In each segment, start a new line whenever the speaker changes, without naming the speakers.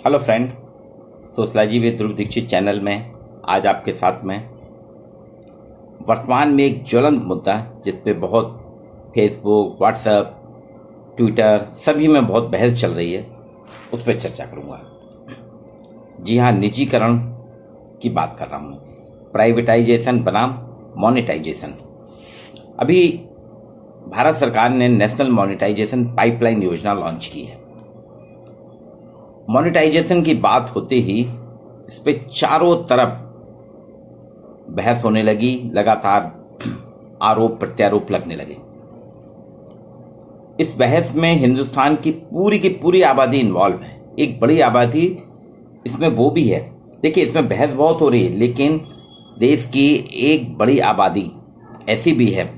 Hello friend, sociology with Dhruv Dikshit channel में आज आपके साथ में वर्तमान में एक ज्वलंत मुद्दा जिस पे बहुत फेसबुक, व्हाट्सएप, ट्विटर सभी में बहुत बहस चल रही है, उस पर चर्चा करूंगा। जी हाँ, निजीकरण की बात कर रहा हूँ। प्राइवेटाइजेशन बनाम मोनेटाइजेशन। अभी भारत सरकार ने नेशनल मोनेटाइजेशन पाइपलाइन योजना लॉन्च की है। मोनेटाइजेशन की बात होते ही इस पे चारों तरफ बहस होने लगी, लगातार आरोप प्रत्यारोप लगने लगे। इस बहस में हिंदुस्तान की पूरी आबादी इन्वॉल्व है। एक बड़ी आबादी इसमें वो भी है। देखिए, इसमें बहस बहुत हो रही है, लेकिन देश की एक बड़ी आबादी ऐसी भी है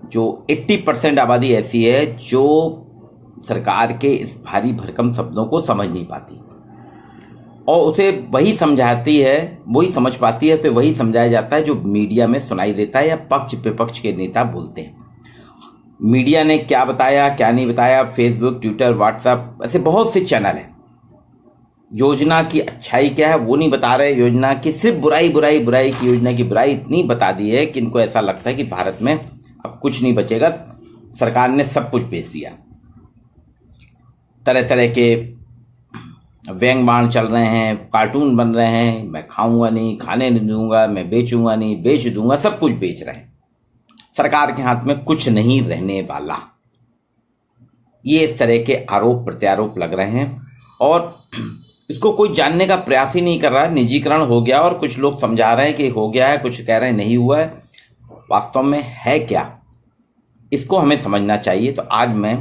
जो 80% आबादी ऐसी है जो सरकार के इस भारी भरकम शब्दों को समझ नहीं पाती और उसे वही समझाती है, वही समझ पाती है, उसे वही समझाया जाता है जो मीडिया में सुनाई देता है या पक्ष विपक्ष के नेता बोलते हैं। मीडिया ने क्या बताया, क्या नहीं बताया, फेसबुक, ट्विटर, व्हाट्सएप, ऐसे बहुत से चैनल हैं। योजना की अच्छाई क्या है वो नहीं बता रहे, योजना की सिर्फ बुराई की योजना की बुराई इतनी बता दी है कि इनको ऐसा लगता है कि भारत में अब कुछ नहीं बचेगा, सरकार ने सब कुछ बेच दिया। तरह तरह के व्यंग बाण चल रहे हैं, कार्टून बन रहे हैं, मैं खाऊंगा नहीं, खाने नहीं दूंगा, मैं बेचूंगा नहीं, बेच दूंगा, सब कुछ बेच रहे हैं। सरकार के हाथ में कुछ नहीं रहने वाला। ये इस तरह के आरोप प्रत्यारोप लग रहे हैं और इसको कोई जानने का प्रयास ही नहीं कर रहा है। निजीकरण हो गया और कुछ लोग समझा रहे हैं कि हो गया है, कुछ कह रहे हैं नहीं हुआ है। वास्तव में है क्या, इसको हमें समझना चाहिए। तो आज मैं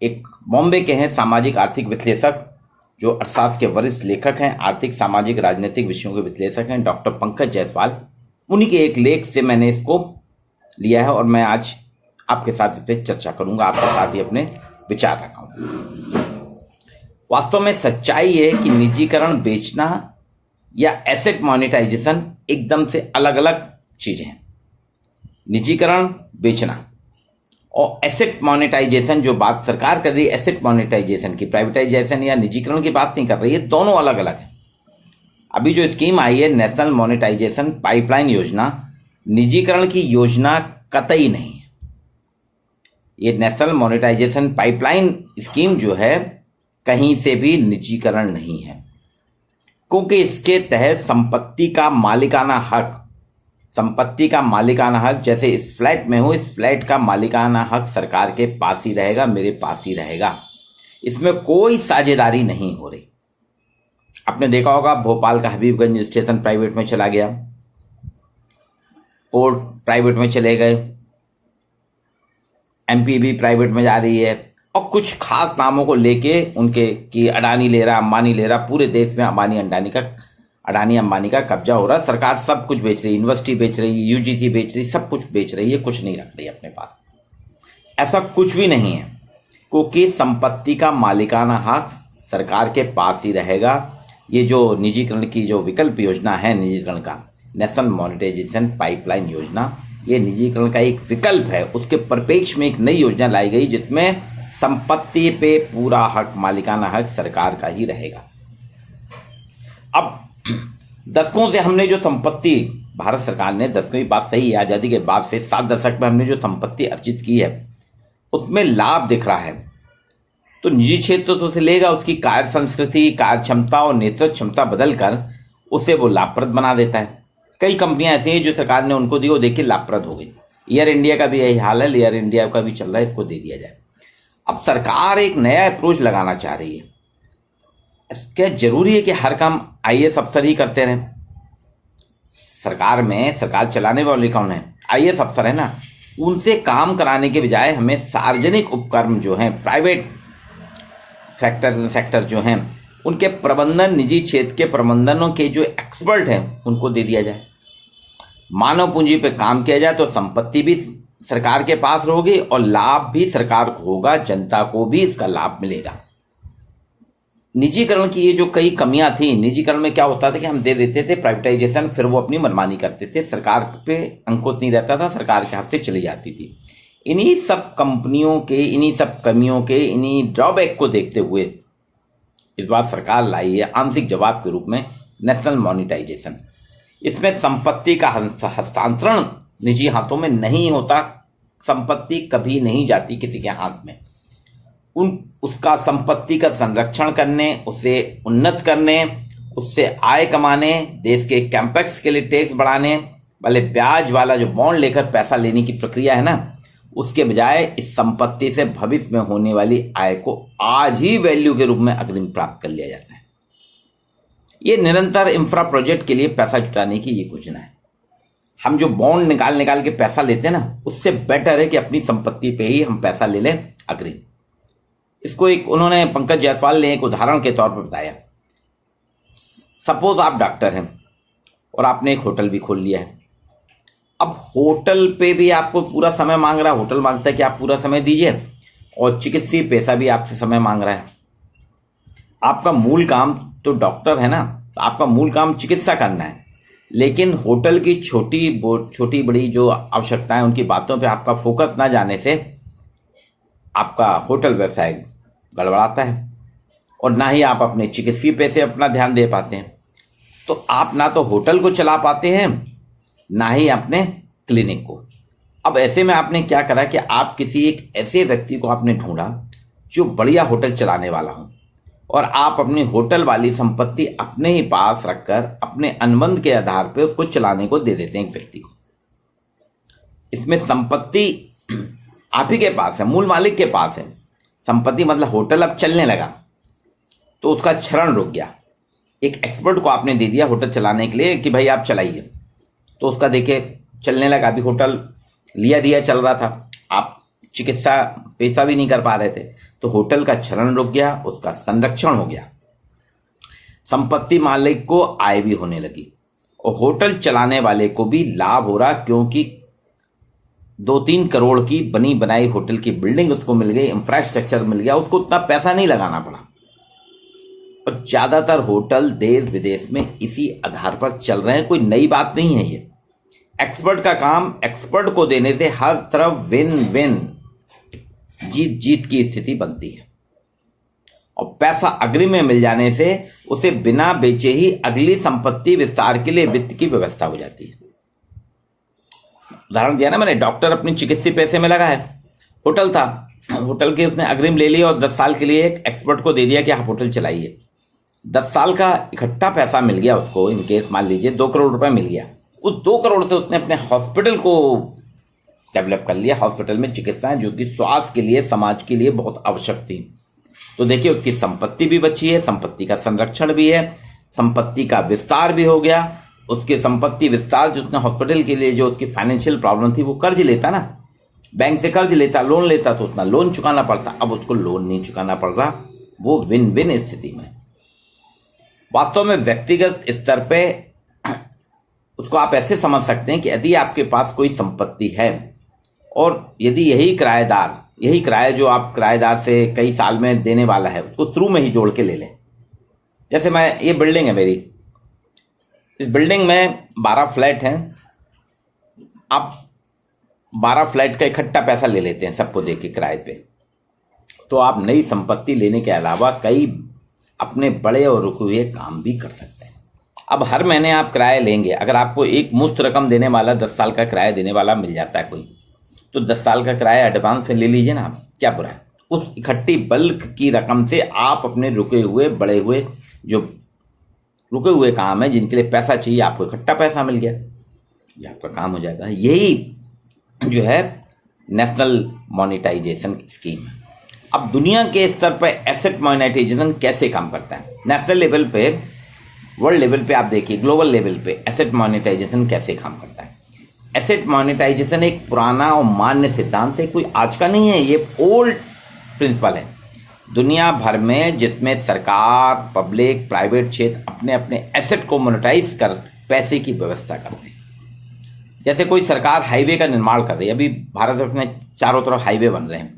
एक बॉम्बे के हैं सामाजिक आर्थिक विश्लेषक, जो अर्थशास्त्र के वरिष्ठ लेखक हैं, आर्थिक सामाजिक राजनीतिक विषयों के विश्लेषक हैं, डॉक्टर पंकज जायसवाल। उन्हीं के एक लेख से मैंने इसको लिया है और मैं आज आपके साथ इस पर चर्चा करूंगा, आपके साथ ही अपने विचार रखूंगा। वास्तव में सच्चाई है कि निजीकरण, बेचना या एसेट मोनेटाइजेशन एकदम से अलग अलग चीजें हैं। निजीकरण, बेचना और एसेट मोनेटाइजेशन, जो बात सरकार कर रही है एसेट मोनेटाइजेशन की, प्राइवेटाइजेशन या निजीकरण की बात नहीं कर रही है, दोनों अलग अलग है। अभी जो स्कीम आई है नेशनल मोनेटाइजेशन पाइपलाइन योजना, निजीकरण की योजना कतई नहीं है। ये नेशनल मोनेटाइजेशन पाइपलाइन स्कीम जो है कहीं से भी निजीकरण नहीं है, क्योंकि इसके तहत संपत्ति का मालिकाना हक, जैसे इस फ्लैट में हो, इस फ्लैट का मालिकाना हक सरकार के पास ही रहेगा, मेरे पास ही रहेगा। इसमें कोई साझेदारी नहीं हो रही। आपने देखा होगा भोपाल का हबीबगंज स्टेशन प्राइवेट में चला गया, पोर्ट प्राइवेट में चले गए, एमपी भी प्राइवेट में जा रही है और कुछ खास नामों को लेके उनके कि अडानी ले रहा, अंबानी ले रहा। पूरे देश में अडानी अंबानी का कब्जा हो रहा है। सरकार सब कुछ बेच रही है, यूनिवर्सिटी बेच रही है, यूजीसी बेच रही है, सब कुछ बेच रही है, कुछ नहीं रख रही है अपने पास। ऐसा कुछ भी नहीं है, क्योंकि संपत्ति का मालिकाना हक सरकार के पास ही रहेगा। ये जो निजीकरण की जो विकल्प योजना है, निजीकरण का नेशनल मोनेटाइजेशन पाइपलाइन योजना, ये निजीकरण का एक विकल्प है। उसके परिप्रेक्ष्य में एक नई योजना लाई गई जिसमें संपत्ति पे पूरा हक, मालिकाना हक सरकार का ही रहेगा। अब दशकों से हमने जो संपत्ति, भारत सरकार ने दशकों की बात सही है, आजादी के बाद से 7 दशक में हमने जो संपत्ति अर्जित की है उसमें लाभ दिख रहा है। तो निजी क्षेत्र तो उसे लेगा, उसकी कार्य संस्कृति, कार्य क्षमता और नेतृत्व क्षमता बदलकर उसे वो लाभप्रद बना देता है। कई कंपनियां ऐसी हैं जो सरकार ने उनको दी, वो देखिए लाभप्रद हो गई। एयर इंडिया का भी यही हाल है, एयर इंडिया का भी चल रहा है, इसको दे दिया जाए। अब सरकार एक नया अप्रोच लगाना चाह रही है। क्या जरूरी है कि हर काम आईएएस अफसर ही करते रहें? सरकार में सरकार चलाने वाले कौन है? आईएएस अफसर है ना। उनसे काम कराने के बजाय हमें सार्वजनिक उपक्रम जो हैं, प्राइवेट सेक्टर जो हैं, उनके प्रबंधन, निजी क्षेत्र के प्रबंधनों के जो एक्सपर्ट हैं उनको दे दिया जाए। मानव पूंजी पे काम किया जाए तो संपत्ति भी सरकार के पास होगी और लाभ भी सरकार को होगा, जनता को भी इसका लाभ मिलेगा। निजीकरण की ये जो कई कमियां थी, निजीकरण में क्या होता था कि हम दे देते थे प्राइवेटाइजेशन, फिर वो अपनी मनमानी करते थे, सरकार पे अंकुश नहीं रहता था, सरकार के हाथ से चली जाती थी। इन्हीं सब कंपनियों के, इन्हीं सब कमियों के, इन्हीं ड्रॉबैक को देखते हुए इस बार सरकार लाई है आंशिक जवाब के रूप में नेशनल मॉनिटाइजेशन। इसमें संपत्ति का हस्तांतरण निजी हाथों में नहीं होता, संपत्ति कभी नहीं जाती किसी के हाथ में। उसका संपत्ति का संरक्षण करने, उसे उन्नत करने, उससे आय कमाने, देश के कैंपेक्स के लिए टैक्स बढ़ाने वाले ब्याज वाला जो बॉन्ड लेकर पैसा लेने की प्रक्रिया है ना, उसके बजाय इस संपत्ति से भविष्य में होने वाली आय को आज ही वैल्यू के रूप में अग्रिम प्राप्त कर लिया जाता है। ये निरंतर इंफ्रा प्रोजेक्ट के लिए पैसा जुटाने की ये योजना है। हम जो बॉन्ड निकाल के पैसा लेते हैं ना, उससे बेटर है कि अपनी संपत्ति पे ही हम पैसा ले लें अग्रिम। इसको एक उन्होंने पंकज जायसवाल ने एक उदाहरण के तौर पर बताया। सपोज आप डॉक्टर हैं और आपने एक होटल भी खोल लिया है। अब होटल पे भी आपको पूरा समय मांग रहा है, होटल मांगता है कि आप पूरा समय दीजिए, और चिकित्सीय पैसा भी आपसे समय मांग रहा है। आपका मूल काम तो डॉक्टर है ना, तो आपका मूल काम चिकित्सा करना है, लेकिन होटल की छोटी बड़ी जो आवश्यकताएं, उनकी बातों पे आपका फोकस ना जाने से आपका होटल व्यवसाय गड़बड़ाता है, और ना ही आप अपने चिकित्सीय पैसे अपना ध्यान दे पाते हैं। तो आप ना तो होटल को चला पाते हैं, ना ही अपने क्लिनिक को। अब ऐसे में आपने क्या करा कि आप किसी एक ऐसे व्यक्ति को आपने ढूंढा जो बढ़िया होटल चलाने वाला हो, और आप अपनी होटल वाली संपत्ति अपने ही पास रखकर अपने अनुबंध के आधार पर उसको चलाने को दे देते हैं एक व्यक्ति को। इसमें संपत्ति आप ही के पास है, मूल मालिक के पास है संपत्ति, मतलब होटल अब चलने लगा तो उसका क्षरण रुक गया। एक एक्सपर्ट को आपने दे दिया होटल चलाने के लिए कि भाई आप चलाइए, तो उसका देखिए चलने लगा। अभी होटल लिया दिया चल रहा था, आप चिकित्सा पैसा भी नहीं कर पा रहे थे, तो होटल का क्षरण रुक गया, उसका संरक्षण हो गया, संपत्ति मालिक को आय भी होने लगी, और होटल चलाने वाले को भी लाभ हो रहा, क्योंकि 2-3 करोड़ की बनी बनाई होटल की बिल्डिंग उसको मिल गई, इंफ्रास्ट्रक्चर मिल गया, उसको उतना पैसा नहीं लगाना पड़ा। और ज्यादातर होटल देश विदेश में इसी आधार पर चल रहे हैं, कोई नई बात नहीं है ये। एक्सपर्ट का काम एक्सपर्ट को देने से हर तरफ विन विन, जीत जीत की स्थिति बनती है, और पैसा अग्रिम में मिल जाने से उसे बिना बेचे ही अगली संपत्ति विस्तार के लिए वित्त की व्यवस्था हो जाती है। उदाहरण दिया ना मैंने, डॉक्टर अपनी चिकित्सीय पैसे में लगा है, होटल था, होटल के उसने अग्रिम ले लिया और 10 साल के लिए एक एक्सपर्ट को दे दिया कि आप होटल चलाइए। 10 साल का इकट्ठा पैसा मिल गया उसको, इनकेस मान लीजिए 2 करोड़ रुपए मिल गया। उस 2 करोड़ से उसने अपने हॉस्पिटल को डेवलप कर लिया। हॉस्पिटल में चिकित्साएं जो कि स्वास्थ्य के लिए, समाज के लिए बहुत आवश्यक थी। तो देखिए उसकी संपत्ति भी बची है, संपत्ति का संरक्षण भी है, संपत्ति का विस्तार भी हो गया। उसकी संपत्ति विस्तार जो उसने हॉस्पिटल के लिए, जो उसकी फाइनेंशियल प्रॉब्लम थी, वो कर्ज लेता ना, बैंक से कर्ज लेता, लोन लेता, तो उतना लोन चुकाना पड़ता। अब उसको लोन नहीं चुकाना पड़ रहा, वो विन विन स्थिति में। वास्तव में व्यक्तिगत स्तर पे उसको आप ऐसे समझ सकते हैं कि यदि आपके पास कोई संपत्ति है, और यदि यही किराया जो आप किराएदार से कई साल में देने वाला है, उसको शुरू में ही जोड़ के ले लें। जैसे ये बिल्डिंग है मेरी, इस बिल्डिंग में 12 फ्लैट हैं। आप 12 फ्लैट का इकट्ठा पैसा ले लेते हैं सबको दे के किराए पे, तो आप नई संपत्ति लेने के अलावा कई अपने बड़े और रुके हुए काम भी कर सकते हैं। अब हर महीने आप किराया लेंगे, अगर आपको एक मुफ्त रकम देने वाला 10 साल का किराया देने वाला मिल जाता है कोई, तो 10 साल का किराया एडवांस में ले लीजिए ना, आप क्या बुरा है। उस इकट्ठी बल्क की रकम से आप अपने रुके हुए बड़े हुए जो रुके हुए काम है, जिनके लिए पैसा चाहिए, आपको इकट्ठा पैसा मिल गया, ये आपका काम हो जाएगा। यही जो है नेशनल मॉनिटाइजेशन स्कीम है। अब दुनिया के स्तर पर एसेट मॉनिटाइजेशन कैसे काम करता है, नेशनल लेवल पे, वर्ल्ड लेवल पे आप देखिए, ग्लोबल लेवल पे एसेट मॉनिटाइजेशन कैसे काम करता है। एसेट मॉनिटाइजेशन एक पुराना और मान्य सिद्धांत है, कोई आज का नहीं है, ये ओल्ड प्रिंसिपल है। दुनिया भर में जिसमें सरकार, पब्लिक, प्राइवेट क्षेत्र अपने अपने एसेट को मोनेटाइज कर पैसे की व्यवस्था करते हैं। जैसे कोई सरकार हाईवे का निर्माण कर रही है, अभी भारत में चारों तरफ हाईवे बन रहे हैं,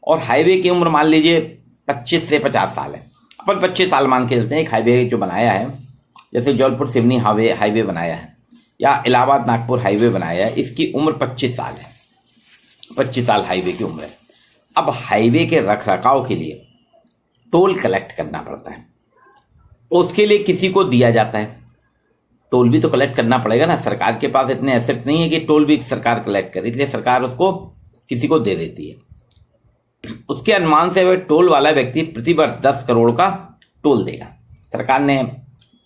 और हाईवे की उम्र मान लीजिए 25 से 50 साल है। अपन 25 साल मान के चलते हैं। एक हाईवे जो बनाया है, जैसे जौलपुर सिवनी हाईवे बनाया है, या इलाहाबाद नागपुर हाईवे बनाया है, इसकी उम्र 25 साल है। 25 साल हाईवे की उम्र है। अब हाईवे के रख रखाव के लिए टोल कलेक्ट करना पड़ता है। उसके लिए किसी को दिया जाता है। टोल भी तो कलेक्ट करना पड़ेगा ना, सरकार के पास इतने एसेट नहीं है कि टोल भी सरकार कलेक्ट करे, इसलिए सरकार उसको किसी को दे देती है। उसके अनुमान से वह टोल वाला व्यक्ति प्रति वर्ष 10 करोड़ का टोल देगा। सरकार ने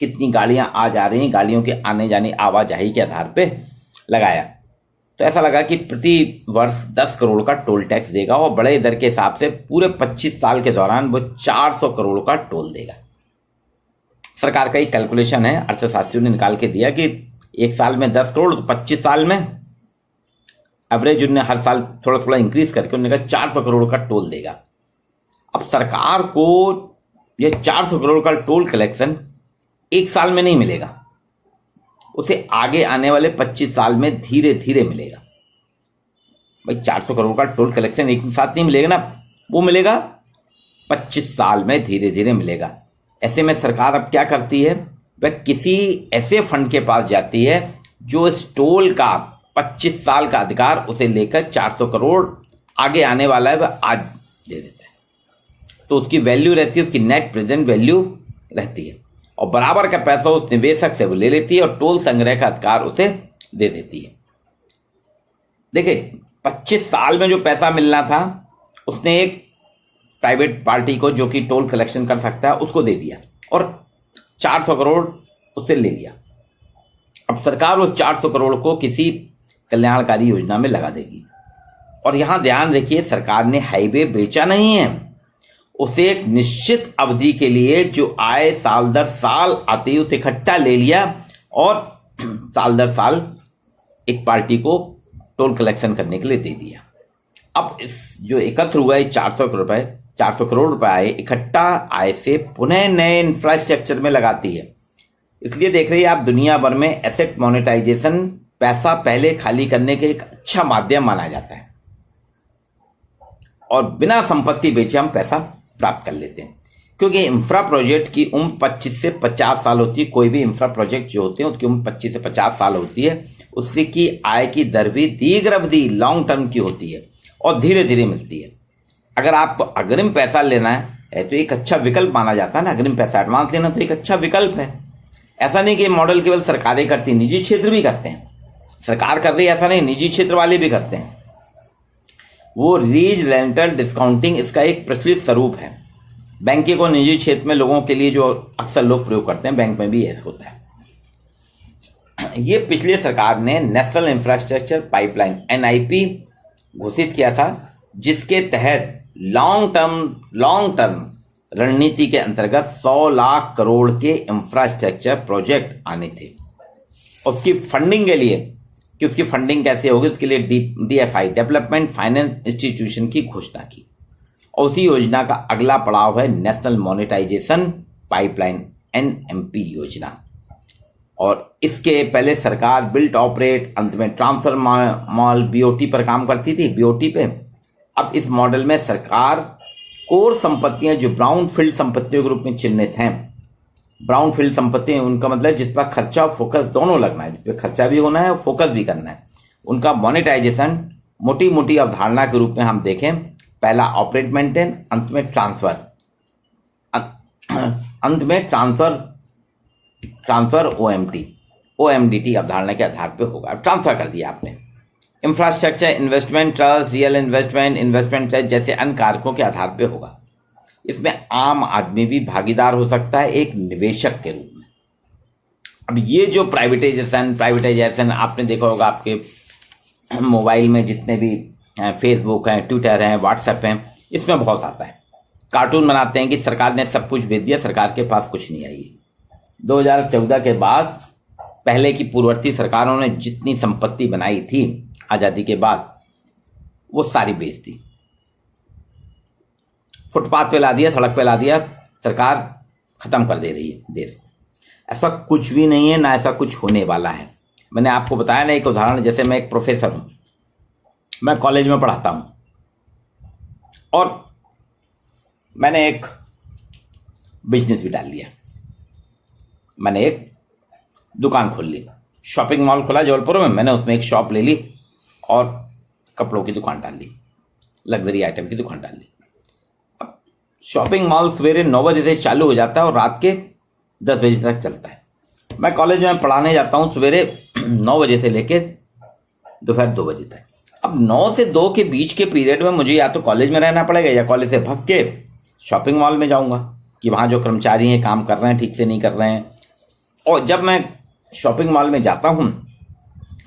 कितनी गाड़ियां आ जा रही हैं, गाड़ियों के आने जाने आवाजाही के आधार पे लगाया, तो ऐसा लगा कि प्रति वर्ष 10 करोड़ का टोल टैक्स देगा और बड़े दर के हिसाब से पूरे 25 साल के दौरान वो 400 करोड़ का टोल देगा। सरकार का एक कैलकुलेशन है, अर्थशास्त्रियों ने निकाल के दिया कि एक साल में 10 करोड़, तो 25 साल में एवरेज उन्होंने हर साल थोड़ा थोड़ा इंक्रीज करके उन्होंने कहा 400 करोड़ का टोल देगा। अब सरकार को यह 400 करोड़ का टोल कलेक्शन एक साल में नहीं मिलेगा, उसे आगे आने वाले 25 साल में धीरे धीरे मिलेगा। भाई 400 करोड़ का टोल कलेक्शन एक साथ नहीं मिलेगा ना, वो मिलेगा 25 साल में धीरे धीरे मिलेगा। ऐसे में सरकार अब क्या करती है, वह किसी ऐसे फंड के पास जाती है जो इस टोल का 25 साल का अधिकार उसे लेकर 400 करोड़ आगे आने वाला है वह आज दे देता है, तो उसकी वैल्यू रहती है, उसकी नेट प्रेजेंट वैल्यू रहती है और बराबर का पैसा उस निवेशक से वो ले लेती है और टोल संग्रह का अधिकार उसे दे देती है। देखिए 25 साल में जो पैसा मिलना था उसने एक प्राइवेट पार्टी को जो कि टोल कलेक्शन कर सकता है उसको दे दिया और 400 करोड़ उससे ले लिया। अब सरकार उस 400 करोड़ को किसी कल्याणकारी योजना में लगा देगी। और यहां ध्यान रखिए, सरकार ने हाईवे बेचा नहीं है, उसे एक निश्चित अवधि के लिए जो आय साल दर साल आती है उसे इकट्ठा ले लिया और साल दर साल एक पार्टी को टोल कलेक्शन करने के लिए दे दिया। अब इस जो एकत्र हुआ है 400 करोड़ रुपए आए इकट्ठा आय से पुनः नए इंफ्रास्ट्रक्चर में लगाती है। इसलिए देख रही है आप, दुनिया भर में एसेट मोनेटाइजेशन पैसा पहले खाली करने के एक अच्छा माध्यम माना जाता है और बिना संपत्ति बेचे हम पैसा प्राप्त कर लेते हैं, क्योंकि इंफ्रा प्रोजेक्ट की उम्र 25 से 50 साल होती है। कोई भी इंफ्रा प्रोजेक्ट जो होते हैं उसकी उम्र 25 से 50 साल होती है। उससे की आय की दर भी दीर्घ अवधि लॉन्ग टर्म की होती है और धीरे धीरे मिलती है। अगर आपको अग्रिम पैसा लेना है तो एक अच्छा विकल्प माना जाता है ना, अग्रिम पैसा एडवांस लेना तो एक अच्छा विकल्प है। ऐसा नहीं कि मॉडल केवल सरकारें करती, निजी क्षेत्र भी करते हैं। सरकार कर रही है ऐसा नहीं, निजी क्षेत्र वाले भी करते हैं। वो लीज रेंटल डिस्काउंटिंग इसका एक प्रचलित स्वरूप है। बैंकिंग को निजी क्षेत्र में लोगों के लिए जो अक्सर लोग प्रयोग करते हैं, बैंक में भी ऐसा होता है। ये पिछली सरकार ने नेशनल इंफ्रास्ट्रक्चर पाइपलाइन NIP घोषित किया था, जिसके तहत लॉन्ग टर्म रणनीति के अंतर्गत 100 लाख करोड़ के इंफ्रास्ट्रक्चर प्रोजेक्ट आने थे। उसकी फंडिंग के लिए कि उसकी फंडिंग कैसे होगी उसके लिए DFI डेवलपमेंट फाइनेंस इंस्टीट्यूशन की घोषणा की और उसी योजना का अगला पड़ाव है नेशनल मोनेटाइजेशन पाइपलाइन NMP योजना। और इसके पहले सरकार बिल्ट ऑपरेट अंत में ट्रांसफर मॉल BOT पर काम करती थी, BOT पे। अब इस मॉडल में सरकार कोर संपत्तियां जो ब्राउन फील्ड संपत्तियों के रूप में चिन्हित हैं, ब्राउन फील्ड संपत्ति उनका मतलब जिस पर खर्चा और फोकस दोनों लगना है, जिस पर खर्चा भी होना है और फोकस भी करना है, उनका मोनेटाइजेशन मोटी मोटी अवधारणा के रूप में हम देखें, पहला ऑपरेट मेंटेन, अंत में ट्रांसफर OMDT अवधारणा के आधार पे होगा। अब ट्रांसफर कर दिया आपने, infrastructure investment trust, real investment trust जैसे अन्य कारकों के आधार पे होगा। इसमें आम आदमी भी भागीदार हो सकता है एक निवेशक के रूप में। अब ये जो प्राइवेटाइजेशन आपने देखा होगा, आपके मोबाइल में जितने भी फेसबुक हैं, ट्विटर हैं, व्हाट्सएप हैं, इसमें बहुत आता है। कार्टून बनाते हैं कि सरकार ने सब कुछ भेज दिया, सरकार के पास कुछ नहीं आई। 2014 के बाद पहले की पूर्ववर्ती सरकारों ने जितनी संपत्ति बनाई थी आजादी के बाद, वो सारी बेच दी, फुटपाथ पे ला दिया, सड़क पे ला दिया, सरकार खत्म कर दे रही है देश को। ऐसा कुछ भी नहीं है, ना ऐसा कुछ होने वाला है। मैंने आपको बताया ना एक उदाहरण, जैसे मैं एक प्रोफेसर हूं, मैं कॉलेज में पढ़ाता हूं और मैंने एक बिजनेस भी डाल लिया। मैंने एक दुकान खोल ली, शॉपिंग मॉल खोला जबलपुर में, मैंने उसमें एक शॉप ले ली और कपड़ों की दुकान डाल ली, लग्जरी आइटम की दुकान डाल ली। अब शॉपिंग मॉल सवेरे 9 बजे से चालू हो जाता है और रात के 10 बजे तक चलता है। मैं कॉलेज में पढ़ाने जाता हूँ सवेरे 9 बजे से लेके दोपहर 2 बजे तक। अब 9 से 2 के बीच के पीरियड में मुझे या तो कॉलेज में रहना पड़ेगा या कॉलेज से भाग के शॉपिंग मॉल में जाऊंगा कि वहाँ जो कर्मचारी हैं काम कर रहे हैं ठीक से नहीं कर रहे हैं। और जब मैं शॉपिंग मॉल में जाता हूँ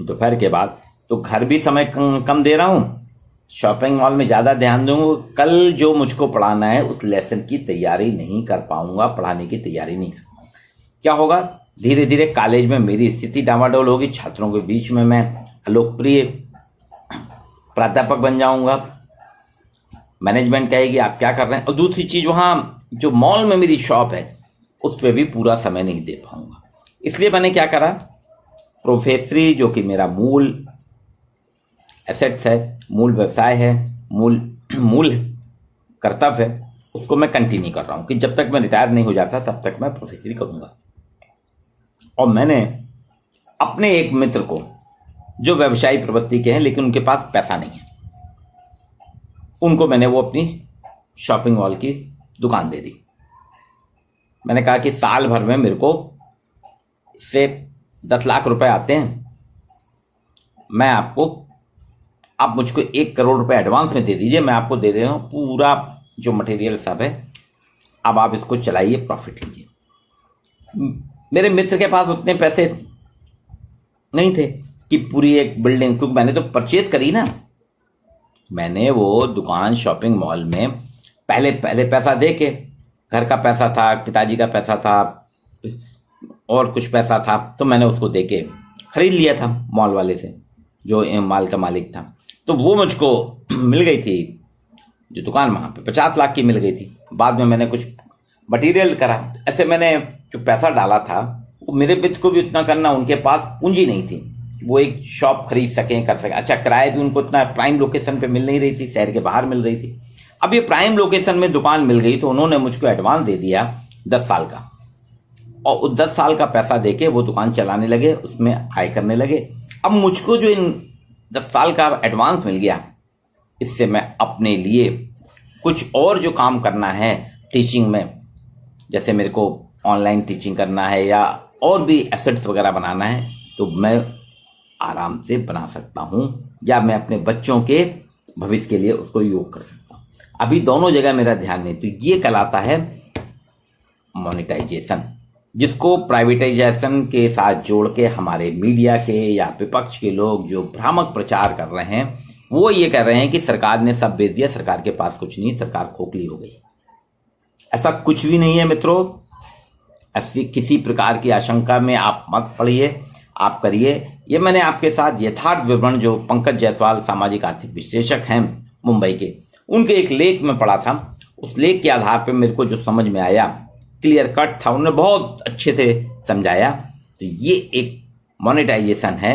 दोपहर के बाद तो घर भी समय कम दे रहा हूँ, शॉपिंग मॉल में ज़्यादा ध्यान दूंगा। कल जो मुझको पढ़ाना है उस लेसन की तैयारी नहीं कर पाऊंगा, पढ़ाने की तैयारी नहीं कर पाऊंगा। क्या होगा, धीरे धीरे कॉलेज में मेरी स्थिति डामाडोल होगी, छात्रों के बीच में मैं अलोकप्रिय प्राध्यापक बन जाऊंगा, मैनेजमेंट कहेगी आप क्या कर रहे हैं। और दूसरी चीज, वहाँ जो मॉल में मेरी शॉप है उस पर भी पूरा समय नहीं दे पाऊंगा। इसलिए मैंने क्या करा, प्रोफेसरी जो कि मेरा मूल एसेट्स है, मूल व्यवसाय है, मूल कर्तव्य है, उसको मैं कंटिन्यू कर रहा हूं कि जब तक मैं रिटायर नहीं हो जाता तब तक मैं प्रोफेसरी करूंगा। और मैंने अपने एक मित्र को जो व्यवसायी प्रवृत्ति के हैं लेकिन उनके पास पैसा नहीं है, उनको मैंने वो अपनी शॉपिंग मॉल की दुकान दे दी। मैंने कहा कि साल भर में मेरे को इससे 10 लाख रुपए आते हैं, मैं आप मुझको 1 करोड़ रुपए एडवांस में दे दीजिए, मैं आपको दे रहा हूं पूरा जो मटेरियल सब है, अब आप इसको चलाइए, प्रॉफिट लीजिए। मेरे मित्र के पास उतने पैसे नहीं थे कि पूरी एक बिल्डिंग, क्योंकि मैंने तो परचेज करी ना, मैंने वो दुकान शॉपिंग मॉल में पहले पैसा दे के, घर का पैसा था, पिताजी का पैसा था और कुछ पैसा था, तो मैंने उसको दे के खरीद लिया था मॉल वाले से, जो मॉल का मालिक था। तो वो मुझको मिल गई थी जो दुकान वहां पे 50 लाख की मिल गई थी। बाद में मैंने कुछ मटेरियल करा, ऐसे मैंने जो पैसा डाला था वो मेरे मित्र को भी उतना करना, उनके पास पूंजी नहीं थी, वो एक शॉप खरीद सकें, कर सकें। अच्छा, किराए भी उनको इतना प्राइम लोकेशन पे मिल नहीं रही थी, शहर के बाहर मिल रही थी। अब ये प्राइम लोकेशन में दुकान मिल गई तो उन्होंने मुझको एडवांस दे दिया 10 साल का, और उस 10 साल का पैसा देके वो दुकान चलाने लगे, उसमें आय करने लगे। अब मुझको जो इन 10 साल का एडवांस मिल गया, इससे मैं अपने लिए कुछ और जो काम करना है टीचिंग में, जैसे मेरे को ऑनलाइन टीचिंग करना है या और भी एसेट्स वगैरह बनाना है, तो मैं आराम से बना सकता हूं, या मैं अपने बच्चों के भविष्य के लिए उसको योग कर सकता हूं। अभी दोनों जगह मेरा ध्यान नहीं। तो ये कहलाता है मोनेटाइजेशन, जिसको प्राइवेटाइजेशन के साथ जोड़ के हमारे मीडिया के या विपक्ष के लोग जो भ्रामक प्रचार कर रहे हैं, वो ये कह रहे हैं कि सरकार ने सब बेच दिया, सरकार के पास कुछ नहीं, सरकार खोखली हो गई। ऐसा कुछ भी नहीं है मित्रों, ऐसी किसी प्रकार की आशंका में आप मत पड़िए, आप करिए। ये मैंने आपके साथ यथार्थ विवरण, जो पंकज जायसवाल सामाजिक आर्थिक विश्लेषक हैं मुंबई के, उनके एक लेख में पढ़ा था, उस लेख के आधार पर मेरे को जो समझ में आया, क्लियर कट था, उन्होंने बहुत अच्छे से समझाया। तो ये एक मोनेटाइजेशन है,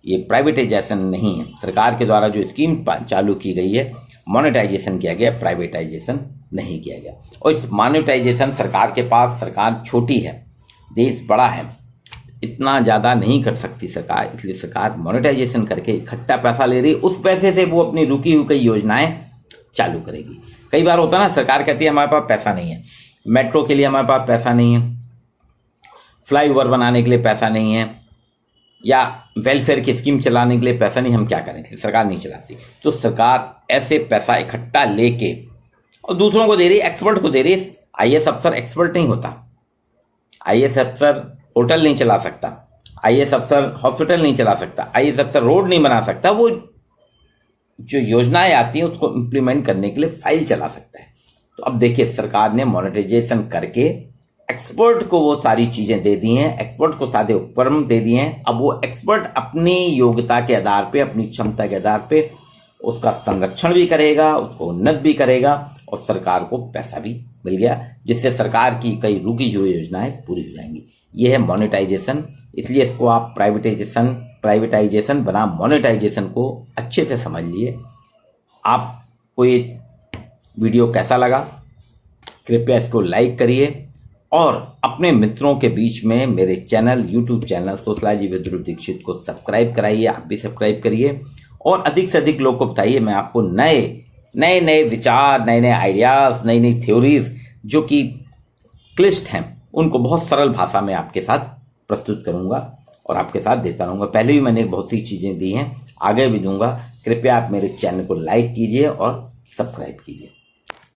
ये प्राइवेटाइजेशन नहीं है। सरकार के द्वारा जो स्कीम चालू की गई है, मोनेटाइजेशन किया गया, प्राइवेटाइजेशन नहीं किया गया। और इस मोनेटाइजेशन सरकार के पास, सरकार छोटी है, देश बड़ा है, इतना ज़्यादा नहीं कर सकती सरकार, इसलिए सरकार मोनेटाइजेशन करके इकट्ठा पैसा ले रही, उस पैसे से वो अपनी रुकी हुई कई योजनाएं चालू करेगी। कई बार होता है ना, सरकार कहती है हमारे पास पैसा नहीं है, मेट्रो के लिए हमारे पास पैसा नहीं है, फ्लाईओवर बनाने के लिए पैसा नहीं है, या वेलफेयर की स्कीम चलाने के लिए पैसा नहीं, हम क्या करें, सरकार नहीं चलाती। तो सरकार ऐसे पैसा इकट्ठा लेके और दूसरों को दे रही, एक्सपर्ट को दे रही। आईएएस अफसर एक्सपर्ट नहीं होता, आईएएस अफसर होटल नहीं चला सकता, आईएएस अफसर हॉस्पिटल नहीं चला सकता, आईएएस अफसर रोड नहीं बना सकता, वो जो योजनाएं आती हैं उसको इम्प्लीमेंट करने के लिए फाइल चला सकता है। तो अब देखिए, सरकार ने मोनेटाइजेशन करके एक्सपर्ट को वो सारी चीजें दे दी हैं, एक्सपर्ट को सारे उपकरण दे दिए हैं। अब वो एक्सपर्ट अपनी योग्यता के आधार पे, अपनी क्षमता के आधार पे उसका संरक्षण भी करेगा, उसको उन्नत भी करेगा, और सरकार को पैसा भी मिल गया, जिससे सरकार की कई रुकी हुई योजनाएं पूरी हो जाएंगी। ये है मोनेटाइजेशन। इसलिए इसको आप प्राइवेटाइजेशन बना मोनेटाइजेशन को अच्छे से समझ लिए। आपको ये वीडियो कैसा लगा, कृपया इसको लाइक करिए और अपने मित्रों के बीच में मेरे channel, YouTube channel sociology with Dhruv Dixit को सब्सक्राइब कराइए। आप भी सब्सक्राइब करिए और अधिक से अधिक लोगों को बताइए। मैं आपको नए विचार, नए आइडियाज, नई थ्योरीज जो कि क्लिष्ट हैं, उनको बहुत सरल भाषा में आपके साथ प्रस्तुत करूंगा और आपके साथ देता रहूंगा। पहले भी मैंने बहुत सी चीजें दी हैं, आगे भी दूंगा। कृपया आप मेरे चैनल को लाइक कीजिए और सब्सक्राइब कीजिए।